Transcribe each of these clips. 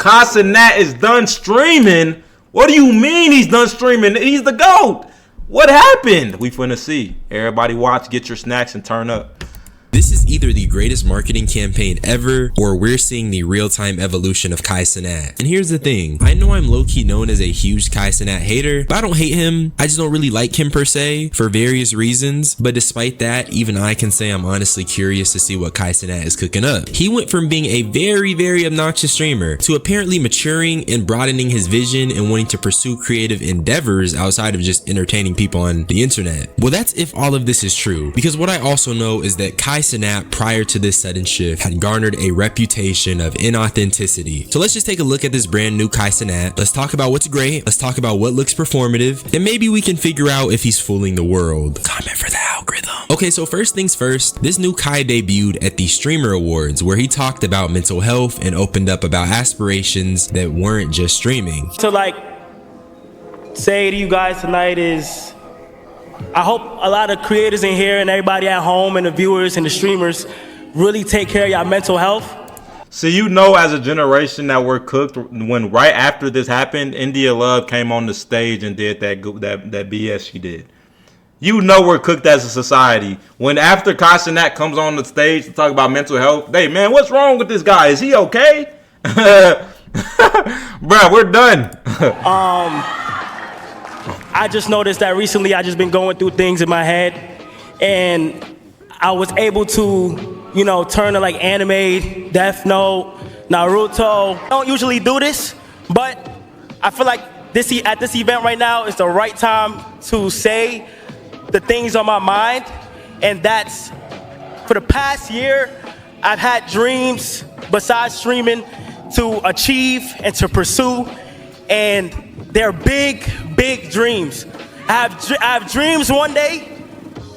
Kai Cenat is done streaming. What do you mean he's done streaming? He's the GOAT. What happened? We finna see. Everybody watch, get your snacks, and turn up. This is either the greatest marketing campaign ever, or we're seeing the real-time evolution of Kai Cenat. And here's the thing, I know I'm low-key known as a huge Kai Cenat hater, but I don't hate him. I just don't really like him per se, for various reasons. But despite that, even I can say I'm honestly curious to see what Kai Cenat is cooking up. He went from being a very obnoxious streamer to apparently maturing and broadening his vision and wanting to pursue creative endeavors outside of just entertaining people on the internet. Well, that's if all of this is true, because what I also know is that Kai Cenat, prior to this sudden shift, had garnered a reputation of inauthenticity. So let's just take a look at this brand new Kai Cenat. Let's talk about what's great. Let's talk about what looks performative, and maybe we can figure out if he's fooling the world. Comment for the algorithm. Okay, so first things first, this new Kai debuted at the Streamer Awards, where he talked about mental health and opened up about aspirations that weren't just streaming. To like say to you guys tonight is, I hope a lot of creators in here and everybody at home and the viewers and the streamers really take care of your mental health. So you know, as a generation that we're cooked, when right after this happened, India Love came on the stage and did that BS she did. You know we're cooked as a society. When after Kai Cenat comes on the stage to talk about mental health, hey man, what's wrong with this guy? Is he okay? Bruh, we're done. I just noticed that recently I just been going through things in my head, and I was able to, you know, turn to like anime, Death Note, Naruto. I don't usually do this, but I feel like at this event right now is the right time to say the things on my mind, and that's, for the past year, I've had dreams besides streaming to achieve and to pursue, and they're big dreams. I have dreams one day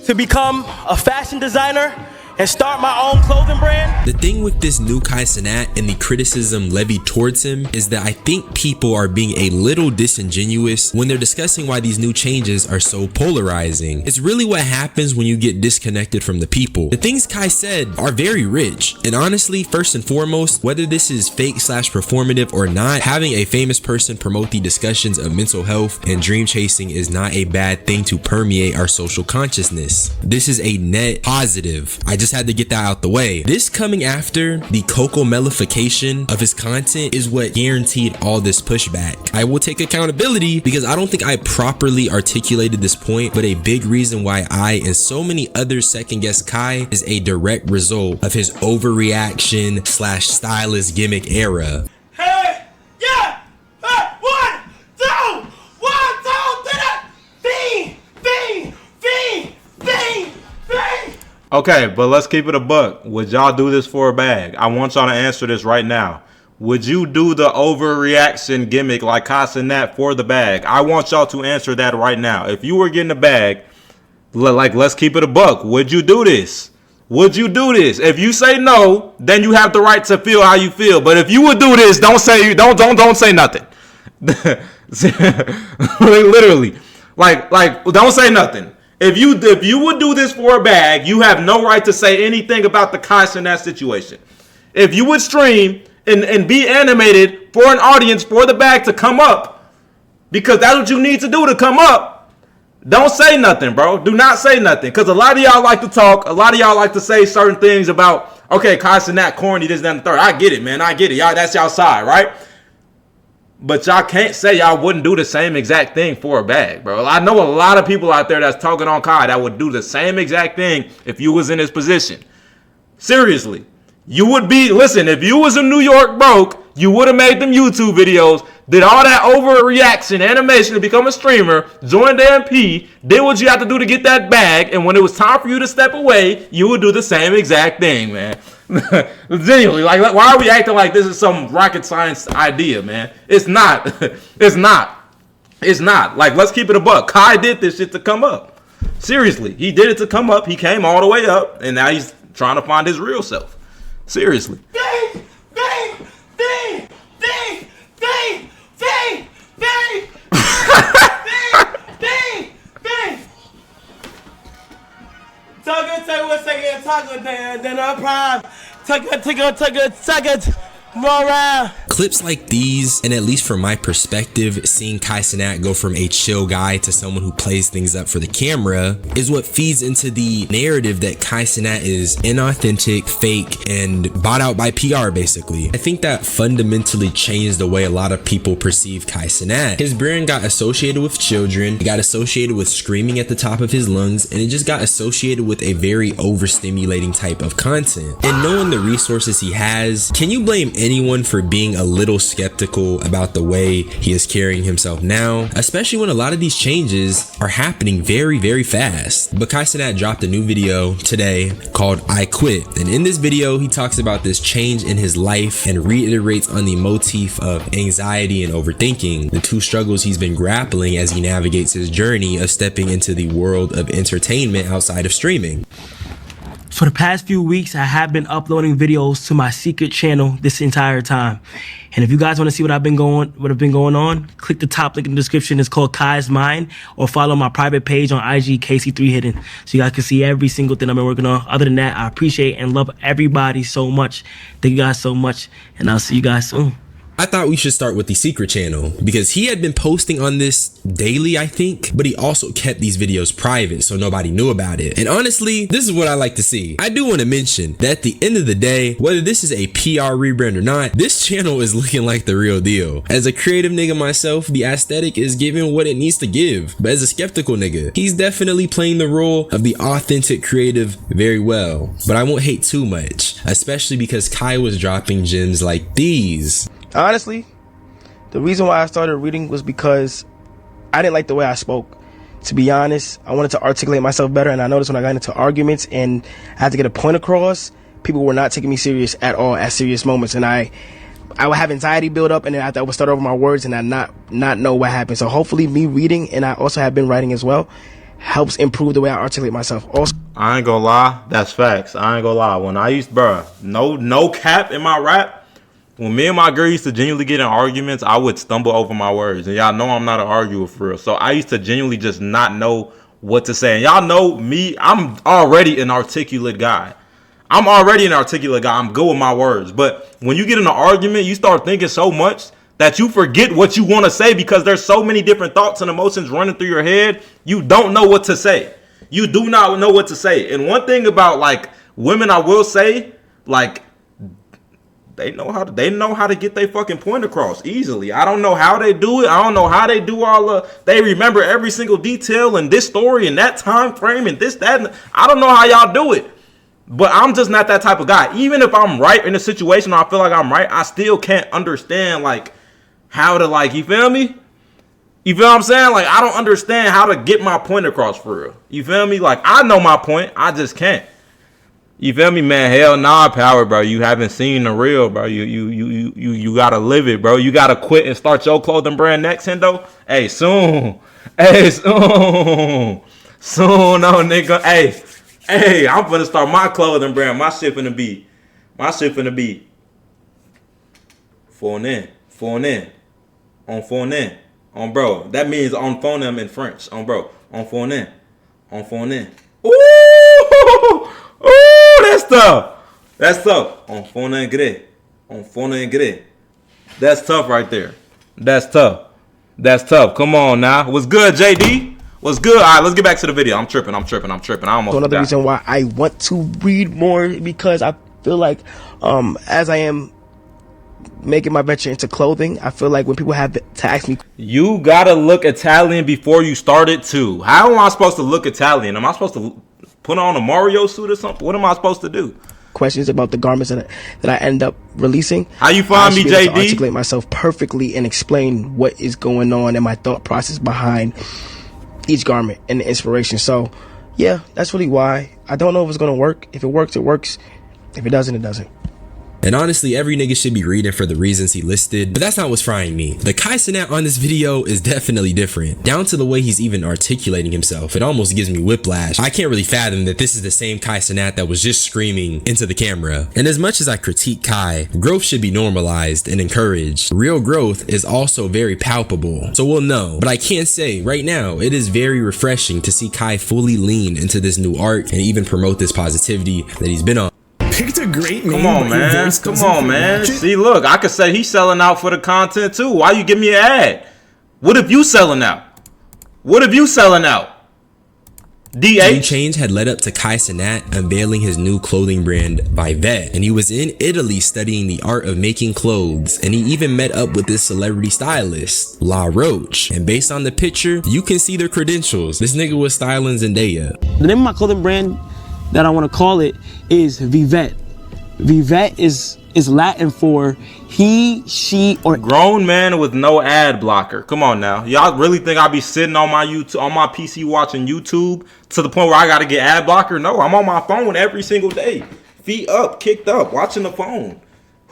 to become a fashion designer and start my own clothing brand. The thing with this new Kai Cenat and the criticism levied towards him is that I think people are being a little disingenuous when they're discussing why these new changes are so polarizing. It's really what happens when you get disconnected from the people. The things Kai said are very rich, and honestly, first and foremost, whether this is fake/performative or not, having a famous person promote the discussions of mental health and dream chasing is not a bad thing to permeate our social consciousness. This is a net positive. I just had to get that out the way. This coming after the coco-mellification of his content is what guaranteed all this pushback. I will take accountability because I don't think I properly articulated this point, but a big reason why I and so many others second guess Kai is a direct result of his overreaction/stylist gimmick era. Hey, yeah, one, two, three. Okay, but let's keep it a buck. Would y'all do this for a bag? I want y'all to answer this right now. Would you do the overreaction gimmick like Kai Cenat for the bag? I want y'all to answer that right now. If you were getting a bag, like, let's keep it a buck. Would you do this? Would you do this? If you say no, then you have the right to feel how you feel. But if you would do this, don't say nothing. Literally, like, don't say nothing. If you would do this for a bag, you have no right to say anything about the Kai Cenat situation. If you would stream and be animated for an audience for the bag to come up, because that's what you need to do to come up, don't say nothing, bro. Do not say nothing, because a lot of y'all like to talk. A lot of y'all like to say certain things about, okay, Kai Cenat corny, this, that, and the third. I get it, man. I get it. Y'all, that's y'all side, right? But y'all can't say y'all wouldn't do the same exact thing for a bag, bro. I know a lot of people out there that's talking on Kai that would do the same exact thing if you was in his position. Seriously. You would be, listen, if you was in New York broke, you would have made them YouTube videos, did all that overreaction, animation to become a streamer, joined the MP, did what you have to do to get that bag, and when it was time for you to step away, you would do the same exact thing, man. Genuinely, like, why are we acting like this is some rocket science idea, man? It's not. It's not. Like, let's keep it a buck. Kai did this shit to come up. Seriously, he did it to come up. He came all the way up, and now he's trying to find his real self. Seriously. Bang! Take a second. More round. Clips like these, and at least from my perspective, seeing Kai Cenat go from a chill guy to someone who plays things up for the camera is what feeds into the narrative that Kai Cenat is inauthentic, fake, and bought out by PR basically. I think that fundamentally changed the way a lot of people perceive Kai Cenat. His brand got associated with children, it got associated with screaming at the top of his lungs, and it just got associated with a very overstimulating type of content. And knowing the resources he has, can you blame anyone for being a little skeptical about the way he is carrying himself now, especially when a lot of these changes are happening very, very fast? But Kai Cenat dropped a new video today called I Quit, and in this video he talks about this change in his life and reiterates on the motif of anxiety and overthinking, the two struggles he's been grappling as he navigates his journey of stepping into the world of entertainment outside of streaming. For the past few weeks, I have been uploading videos to my secret channel this entire time. And if you guys want to see what have been going on, click the top link in the description. It's called Kai's Mind, or follow my private page on IG, KC3 Hidden, so you guys can see every single thing I've been working on. Other than that, I appreciate and love everybody so much. Thank you guys so much, and I'll see you guys soon. I thought we should start with the secret channel because he had been posting on this daily, I think, but he also kept these videos private so nobody knew about it. And honestly, this is what I like to see. I do want to mention that at the end of the day, whether this is a PR rebrand or not, this channel is looking like the real deal. As a creative nigga myself, the aesthetic is giving what it needs to give. But as a skeptical nigga, he's definitely playing the role of the authentic creative very well. But I won't hate too much, especially because Kai was dropping gems like these. Honestly, the reason why I started reading was because I didn't like the way I spoke. To be honest, I wanted to articulate myself better, and I noticed when I got into arguments and I had to get a point across, people were not taking me serious at all at serious moments, and I would have anxiety build up, and then I would start over my words and I not know what happened. So hopefully me reading, and I also have been writing as well, helps improve the way I articulate myself. Also, I ain't gonna lie, that's facts. I ain't gonna lie. When I used, bruh, no cap in my rap. When me and my girl used to genuinely get in arguments, I would stumble over my words. And y'all know I'm not an arguer for real. So I used to genuinely just not know what to say. And y'all know me, I'm already an articulate guy. I'm good with my words. But when you get in an argument, you start thinking so much that you forget what you want to say because there's so many different thoughts and emotions running through your head. You don't know what to say. You do not know what to say. And one thing about like women, I will say, like, They know how to get their fucking point across easily. I don't know how they do it. I don't know how they do they remember every single detail in this story and that time frame and this, that. And I don't know how y'all do it. But I'm just not that type of guy. Even if I'm right in a situation or I feel like I'm right, I still can't understand like how to like, you feel me? You feel what I'm saying? Like, I don't understand how to get my point across for real. You feel me? Like, I know my point. I just can't. You feel me, man? Hell nah, Power, bro. You haven't seen the real, bro. You gotta live it, bro. You gotta quit and start your clothing brand next, Hendo. Hey, soon. Hey, soon. Soon, no, nigga. Hey, I'm gonna start my clothing brand. My shit finna be phone in. On bro. That means on phone them in French. On bro. On phone in. Ooh! Ooh, that's tough. On phone engrais. That's tough right there. That's tough. Come on now. What's good, JD? What's good? All right, let's get back to the video. I'm tripping. I almost so another reason why I want to read more, because I feel like as I am making my venture into clothing, I feel like when people have to ask me, you gotta look Italian before you start it too. How am I supposed to look Italian? Am I supposed to put on a Mario suit or something? What am I supposed to do? Questions about the garments that I end up releasing. How you find me, JD? To articulate myself perfectly and explain what is going on and my thought process behind each garment and the inspiration. So yeah, that's really why. I don't know if it's gonna work. If it works, it works. If it doesn't, it doesn't. And honestly, every nigga should be reading for the reasons he listed, but that's not what's frying me. The Kai Cenat on this video is definitely different, down to the way he's even articulating himself. It almost gives me whiplash. I can't really fathom that this is the same Kai Cenat that was just screaming into the camera. And as much as I critique Kai, growth should be normalized and encouraged. Real growth is also very palpable, so we'll know. But I can say right now, it is very refreshing to see Kai fully lean into this new art and even promote this positivity that he's been on. Picked a great Come on, man. Come on, man. See, look, I could say he's selling out for the content too. Why you give me an ad? What if you selling out? What if you selling out? The change had led up to Kai Cenat unveiling his new clothing brand Vivette, and he was in Italy studying the art of making clothes, and he even met up with this celebrity stylist, La Roche, and based on the picture, you can see their credentials. This nigga was styling Zendaya. The name of my clothing brand that I want to call it is Vivette. Vivette is Latin for he, she, or grown man with no ad blocker. Come on now. Y'all really think I be sitting on my YouTube, on my PC watching YouTube to the point where I gotta get ad blocker? No, I'm on my phone every single day. Feet up, kicked up, watching the phone.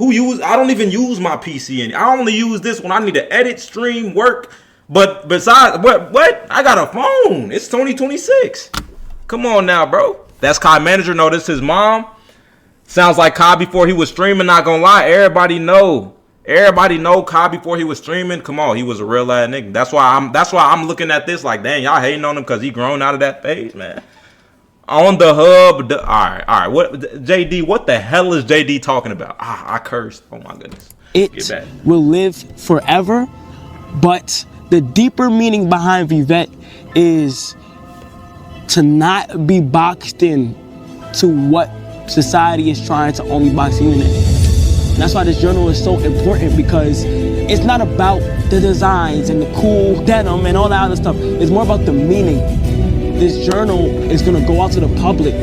I don't even use my PC I only use this when I need to edit, stream, work. But besides, what? I got a phone. It's 2026. Come on now, bro. That's Kai manager. No, this his mom. Sounds like Kai before he was streaming, not gonna lie. Everybody know Kai before he was streaming. Come on, he was a real ass nigga. That's why I'm looking at this like, dang, y'all hating on him because he grown out of that phase, man. On the hub, all right. What JD? What the hell is JD talking about? I cursed. Oh my goodness. It will live forever, but the deeper meaning behind Vivette is to not be boxed in to what society is trying to only box you in. That's why this journal is so important, because it's not about the designs and the cool denim and all that other stuff. It's more about the meaning. This journal is gonna go out to the public.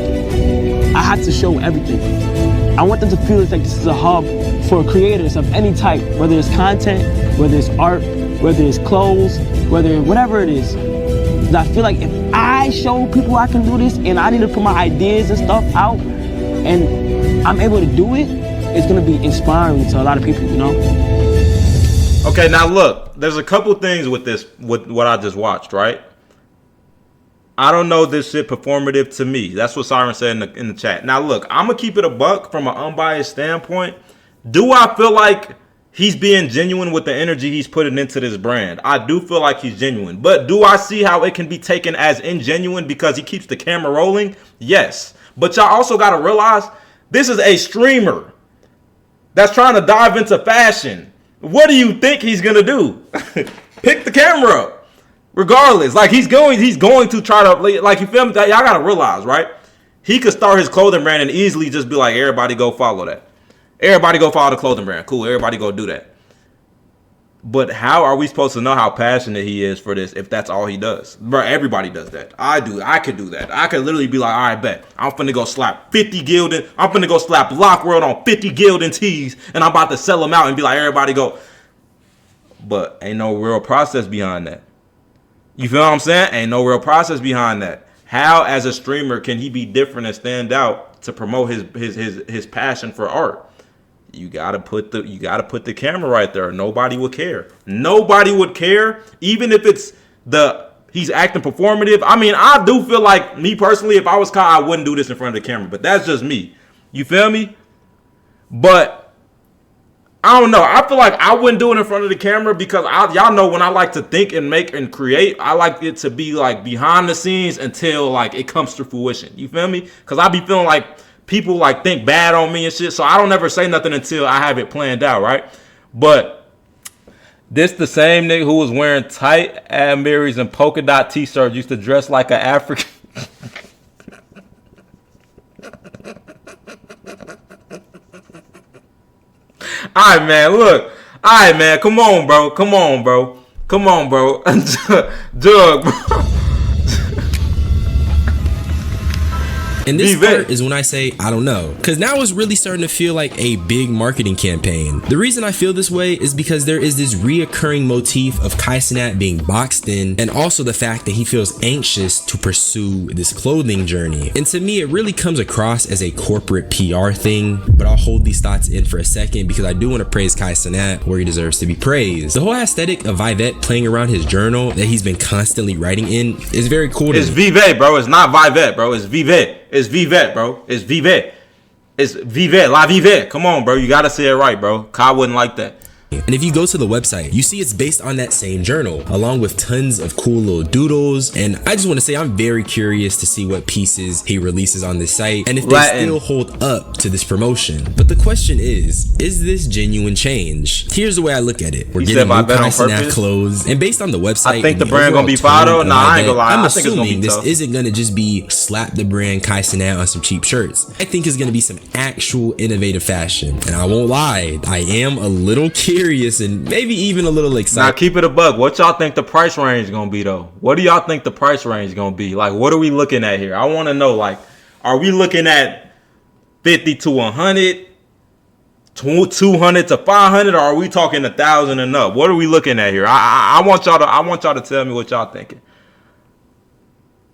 I have to show everything. I want them to feel like this is a hub for creators of any type, whether it's content, whether it's art, whether it's clothes, whatever it is. Because I feel like if I show people I can do this and I need to put my ideas and stuff out, and I'm able to do it, it's gonna be inspiring to a lot of people, you know? Okay, now look, there's a couple things with what I just watched, right? I don't know this shit performative to me. That's what Siren said in the chat. Now look, I'm gonna keep it a buck from an unbiased standpoint. Do I feel like he's being genuine with the energy he's putting into this brand? I do feel like he's genuine. But do I see how it can be taken as ingenuine because he keeps the camera rolling? Yes. But y'all also got to realize this is a streamer that's trying to dive into fashion. What do you think he's going to do? Pick the camera up. Regardless, like he's going to try to, like, you feel me? Y'all got to realize, right? He could start his clothing brand and easily just be like, everybody go follow that. Everybody go follow the clothing brand. Cool, everybody go do that. But how are we supposed to know how passionate he is for this if that's all he does? Bro, everybody does that. I could do that. I could literally be like, all right, bet. I'm finna go slap 50 Gildan. I'm finna go slap Lock World on 50 Gildan tees, and I'm about to sell them out and be like, everybody go. But ain't no real process behind that. You feel what I'm saying? Ain't no real process behind that. How, as a streamer, can he be different and stand out to promote his passion for art? You gotta put the camera right there. Nobody would care. Nobody would care, even if it's he's acting performative. I mean, I do feel like, me personally, if I was Kai, I wouldn't do this in front of the camera. But that's just me. You feel me? But I don't know. I feel like I wouldn't do it in front of the camera because y'all know when I like to think and make and create, I like it to be like behind the scenes until like it comes to fruition. You feel me? Because I be feeling like people like think bad on me and shit, so I don't ever say nothing until I have it planned out, right? But this the same nigga who was wearing tight Admirals and polka dot t-shirts used to dress like an African. All right, man, look. All right, man, come on, bro. Jug, bro. And this part is when I say, I don't know. Because now it's really starting to feel like a big marketing campaign. The reason I feel this way is because there is this reoccurring motif of Kai Cenat being boxed in, and also the fact that he feels anxious to pursue this clothing journey. And to me, it really comes across as a corporate PR thing, but I'll hold these thoughts in for a second because I do want to praise Kai Cenat where he deserves to be praised. The whole aesthetic of Vivette playing around his journal that he's been constantly writing in is very cool to me. It's Vivette, bro. It's not Vivette, bro. It's Vivette. It's Vivette, bro. It's Vivette. It's Vivette. La Vivette. Come on, bro. You gotta say it right, bro. Kai wouldn't like that. And if you go to the website, you see it's based on that same journal, along with tons of cool little doodles. And I just want to say I'm very curious to see what pieces he releases on this site and if they still hold up to this promotion. But the question is this genuine change? Here's the way I look at it. We're getting new Kai Cenat clothes, and based on the website, I think the brand gonna be fire though. Nah, I ain't gonna lie. I'm I think it's gonna assuming be this tough. isn't gonna just be slap the brand Kai Cenat on some cheap shirts. I think it's gonna be some actual innovative fashion. And I won't lie, I am a little curious and maybe even a little excited. Now keep it a buck. What y'all think the price range gonna be though? What do y'all think the price range gonna be? Like, what are we looking at here? I want to know. Like, are we looking at 50 to 100, 200 to 500, or are we talking 1,000 and up? What are we looking at here? I want y'all to tell me what y'all thinking.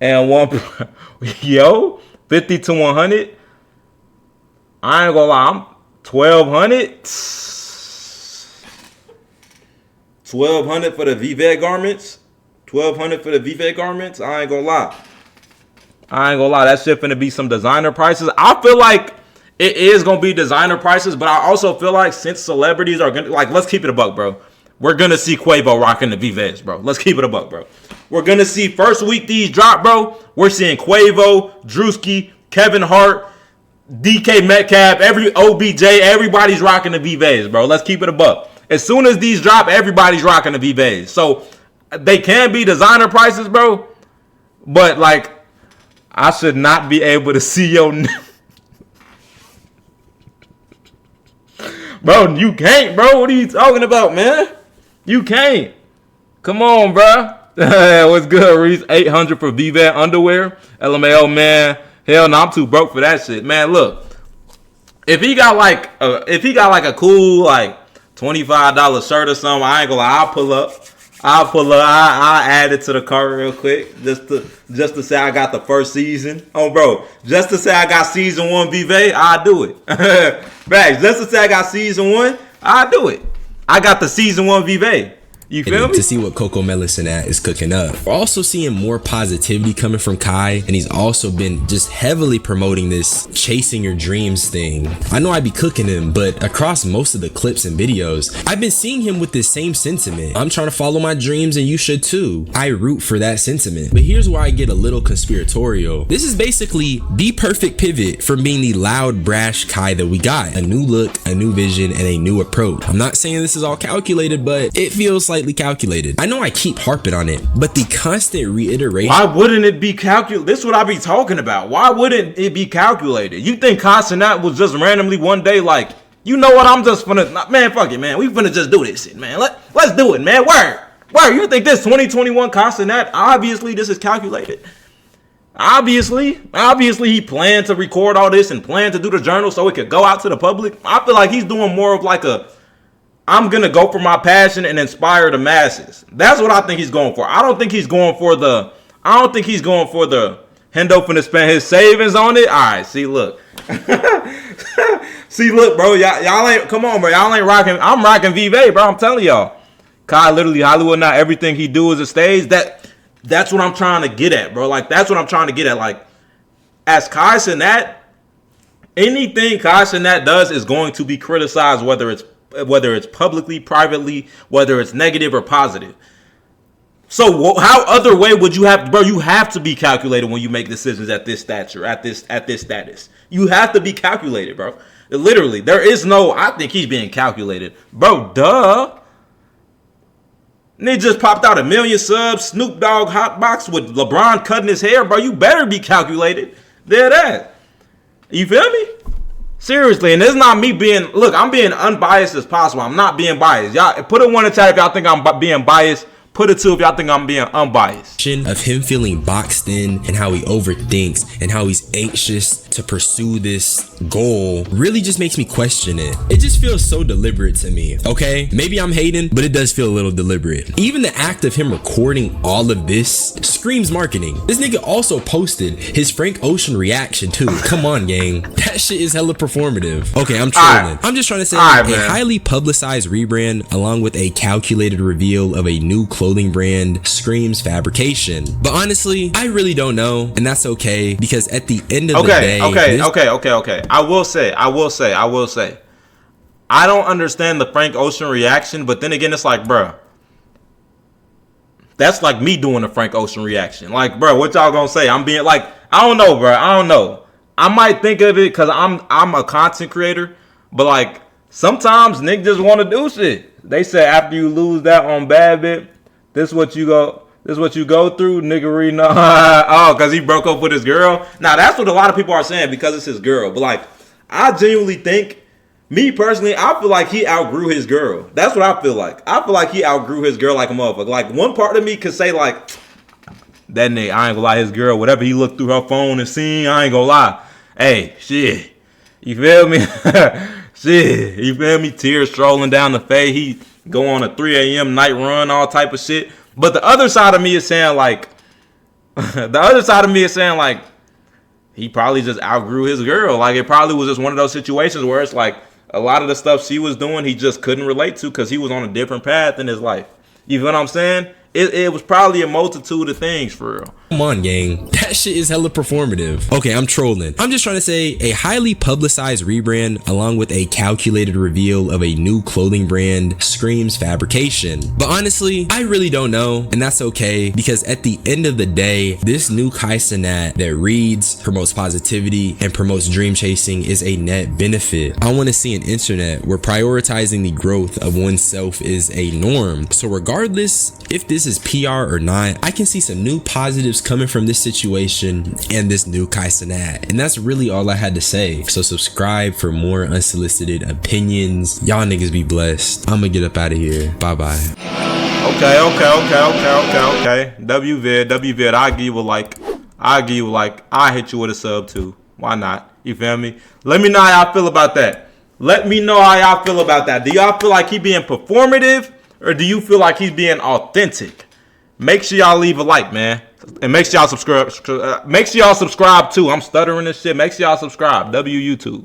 And yo, 50 to 100. I ain't gonna lie, I'm 1,200. 1,200 for the Vivet garments. 1,200 for the Vivet garments. I ain't gonna lie. That shit finna be some designer prices. I feel like it is gonna be designer prices, but I also feel like since celebrities are gonna, like, let's keep it a buck, bro. We're gonna see Quavo rocking the Vivets, bro. Let's keep it a buck, bro. We're gonna see first week these drop, bro. We're seeing Quavo, Drewski, Kevin Hart, DK Metcalf, every OBJ, everybody's rocking the Vivets, bro. Let's keep it a buck. As soon as these drop, everybody's rocking the Vivets. So they can be designer prices, bro. But like, I should not be able to see your bro, you can't, bro. What are you talking about, man? You can't. Come on, bro. What's good, Reese? 800 for Vivet underwear. LMAO, man. Hell no, I'm too broke for that shit, man. Look, if he got like a cool like $25 shirt or something, I ain't gonna lie, I'll pull up. I'll add it to the cart real quick just to say I got the first season. Oh, bro, just to say I got season 1 Vivet, I'll do it. Bags, just to say I got season 1, I'll do it. I got the season 1 Vivet. You feel me? To see what Coco Cenat is cooking up. We're also seeing more positivity coming from Kai, and he's also been just heavily promoting this chasing your dreams thing. I know I be cooking him, but across most of the clips and videos, I've been seeing him with this same sentiment. I'm trying to follow my dreams and you should too. I root for that sentiment. But here's where I get a little conspiratorial. This is basically the perfect pivot from being the loud, brash Kai that we got. A new look, a new vision, and a new approach. I'm not saying this is all calculated, but it feels like calculated. I know I keep harping on it, but the constant reiteration. Why wouldn't it be calculated? This is what I be talking about. Why wouldn't it be calculated? You think Kai Cenat was just randomly one day like, you know what? I'm just finna, man, fuck it, man. We finna just do this shit, man. Let's do it, man. Word. You think this 2021 Kai Cenat? Obviously, this is calculated. Obviously, he planned to record all this and planned to do the journal so it could go out to the public. I feel like he's doing more of like a, I'm going to go for my passion and inspire the masses. That's what I think he's going for. I don't think he's going for the Hendo finna spend his savings on it. All right, see, look. See, look, bro. Y'all ain't, come on, bro. Y'all ain't rocking. I'm rocking Vivet, bro. I'm telling y'all. Kai literally Hollywood now. Everything he do is a stage. That's what I'm trying to get at, bro. Like, that's what I'm trying to get at. Like, as Kai Cenat, anything Kai Cenat does is going to be criticized, whether it's publicly, privately, whether it's negative or positive. So how other way would you have, bro? You have to be calculated when you make decisions at this stature, at this status. You have to be calculated, bro. Literally, there is no, I think he's being calculated. Bro, duh. Nigga just popped out 1 million subs, Snoop Dogg hotbox with LeBron cutting his hair, bro. You better be calculated. There that. You feel me? Seriously, and it's not me being, look, I'm being unbiased as possible. I'm not being biased. Y'all put a 1 in the chat if y'all think I'm being biased. Put a 2 if y'all think I'm being unbiased. Of him feeling boxed in and how he overthinks and how he's anxious to pursue this goal really just makes me question it. It just feels so deliberate to me. Okay, maybe I'm hating, but it does feel a little deliberate. Even the act of him recording all of this screams marketing. This nigga also posted his Frank Ocean reaction too. Come on, gang. That shit is hella performative. Okay, I'm trolling. I'm just trying to say a highly publicized rebrand along with a calculated reveal of a new clothing brand screams fabrication. But honestly, I really don't know, and that's okay, because at the end of the day, okay. I will say, I don't understand the Frank Ocean reaction, but then again, it's like, bruh, that's like me doing the Frank Ocean reaction. Like, bruh, what y'all gonna say? I'm being like, I don't know, bruh. I don't know. I might think of it because I'm a content creator, but like sometimes niggas just want to do shit. They say after you lose that on Bad Bit, this what you go through, nigga. Reading oh, because he broke up with his girl. Now that's what a lot of people are saying because it's his girl. But like, I genuinely think, me personally, I feel like he outgrew his girl. That's what I feel like. I feel like he outgrew his girl like a motherfucker. Like, one part of me could say like, that nigga, I ain't gonna lie, his girl, whatever he looked through her phone and seen, I ain't gonna lie. Hey, shit. You feel me? Shit. You feel me? Tears strolling down the face. He go on a 3 a.m. night run, all type of shit. But the other side of me is saying like, he probably just outgrew his girl. Like, it probably was just one of those situations where it's like a lot of the stuff she was doing, he just couldn't relate to because he was on a different path in his life. You feel what I'm saying? It was probably a multitude of things for real. Come on, gang. That shit is hella performative. Okay, I'm trolling. I'm just trying to say a highly publicized rebrand along with a calculated reveal of a new clothing brand screams fabrication. But honestly, I really don't know, and that's okay because at the end of the day, this new Kai Cenat that reads, promotes positivity, and promotes dream chasing is a net benefit. I want to see an internet where prioritizing the growth of oneself is a norm. So regardless if this is PR or not, I can see some new positives coming from this situation and this new Kai Cenat. And that's really all I had to say. So subscribe for more unsolicited opinions. Y'all niggas be blessed. I'm gonna get up out of here. Bye bye. Okay. WVid, I'll give you a like. I'll hit you with a sub too. Why not? You feel me? Let me know how y'all feel about that. Do y'all feel like he being performative? Or do you feel like he's being authentic? Make sure y'all leave a like, man. And make sure y'all subscribe. Make sure y'all subscribe too. I'm stuttering this shit. Make sure y'all subscribe. YouTube.